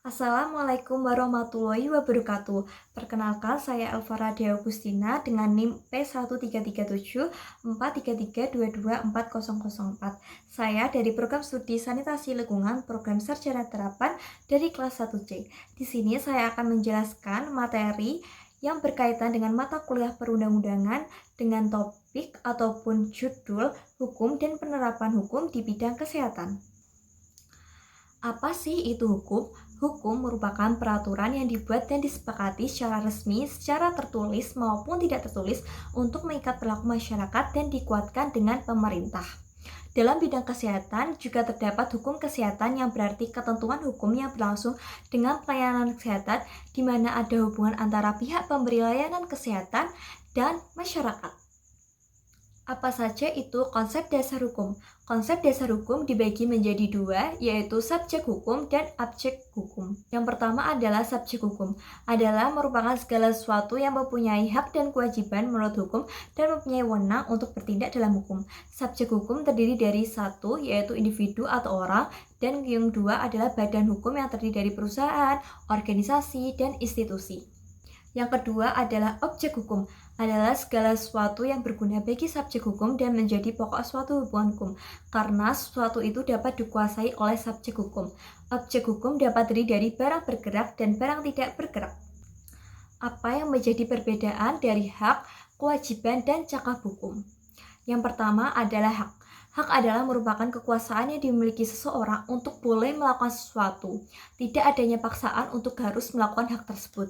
Assalamualaikum warahmatullahi wabarakatuh. Perkenalkan, saya Elvara Dea Agustina dengan NIM P1337433224004. Saya dari Program Studi Sanitasi Lingkungan Program Sarjana Terapan dari kelas 1C. Di sini saya akan menjelaskan materi yang berkaitan dengan mata kuliah perundang-undangan dengan topik ataupun judul Hukum dan Penerapan Hukum di Bidang Kesehatan. Apa sih itu hukum? Hukum merupakan peraturan yang dibuat dan disepakati secara resmi, secara tertulis maupun tidak tertulis untuk mengikat perilaku masyarakat dan dikuatkan dengan pemerintah. Dalam bidang kesehatan juga terdapat hukum kesehatan yang berarti ketentuan hukum yang berlangsung dengan pelayanan kesehatan di mana ada hubungan antara pihak pemberi layanan kesehatan dan masyarakat. Apa saja itu konsep dasar hukum? Konsep dasar hukum dibagi menjadi dua, yaitu subjek hukum dan objek hukum. Yang pertama adalah subjek hukum, adalah merupakan segala sesuatu yang mempunyai hak dan kewajiban menurut hukum dan mempunyai wewenang untuk bertindak dalam hukum. Subjek hukum terdiri dari satu, yaitu individu atau orang, dan yang dua adalah badan hukum yang terdiri dari perusahaan, organisasi, dan institusi. Yang kedua adalah objek hukum, adalah segala sesuatu yang berguna bagi subjek hukum dan menjadi pokok suatu hubungan hukum, karena sesuatu itu dapat dikuasai oleh subjek hukum. Objek hukum dapat terdiri dari barang bergerak dan barang tidak bergerak. Apa yang menjadi perbedaan dari hak, kewajiban, dan cakap hukum? Yang pertama adalah hak. Hak adalah merupakan kekuasaan yang dimiliki seseorang untuk boleh melakukan sesuatu, tidak adanya paksaan untuk harus melakukan hak tersebut.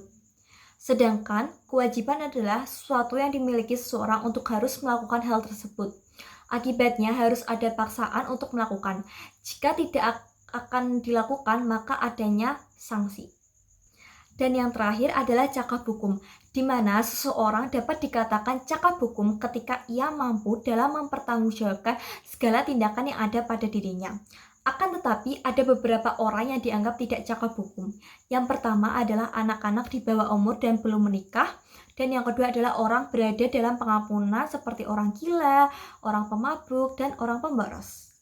Sedangkan kewajiban adalah sesuatu yang dimiliki seseorang untuk harus melakukan hal tersebut. Akibatnya harus ada paksaan untuk melakukan. Jika tidak akan dilakukan, maka adanya sanksi. Dan yang terakhir adalah cakap hukum, di mana seseorang dapat dikatakan cakap hukum ketika ia mampu dalam mempertanggungjawabkan segala tindakan yang ada pada dirinya. Akan tetapi ada beberapa orang yang dianggap tidak cakap hukum. Yang pertama adalah anak-anak di bawah umur dan belum menikah. Dan yang kedua adalah orang berada dalam pengampunan seperti orang gila, orang pemabuk, dan orang pemboros.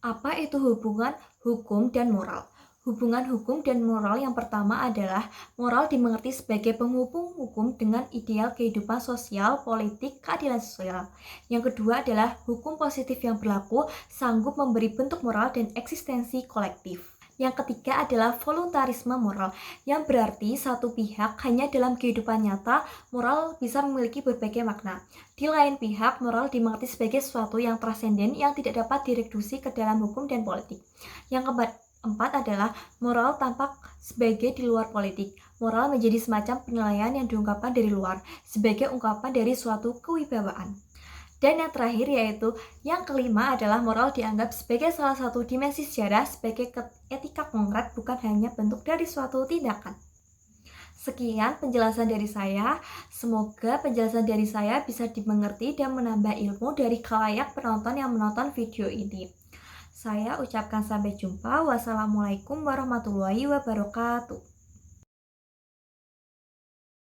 Apa itu hubungan hukum dan moral? Hubungan hukum dan moral yang pertama adalah moral dimengerti sebagai penghubung hukum dengan ideal kehidupan sosial, politik, keadilan sosial. Yang kedua adalah hukum positif yang berlaku, sanggup memberi bentuk moral dan eksistensi kolektif. Yang ketiga adalah voluntarisme moral, yang berarti satu pihak hanya dalam kehidupan nyata, moral bisa memiliki berbagai makna. Di lain pihak, moral dimengerti sebagai sesuatu yang transenden yang tidak dapat direduksi ke dalam hukum dan politik. Yang keempat adalah moral tampak sebagai di luar politik. Moral menjadi semacam penilaian yang diungkapkan dari luar, sebagai ungkapan dari suatu kewibawaan. Dan yang terakhir yaitu yang kelima adalah moral dianggap sebagai salah satu dimensi sejarah sebagai etika konkret, bukan hanya bentuk dari suatu tindakan. Sekian penjelasan dari saya. Semoga penjelasan dari saya bisa dimengerti dan menambah ilmu dari khalayak penonton yang menonton video ini. Saya ucapkan sampai jumpa. Wassalamualaikum warahmatullahi wabarakatuh.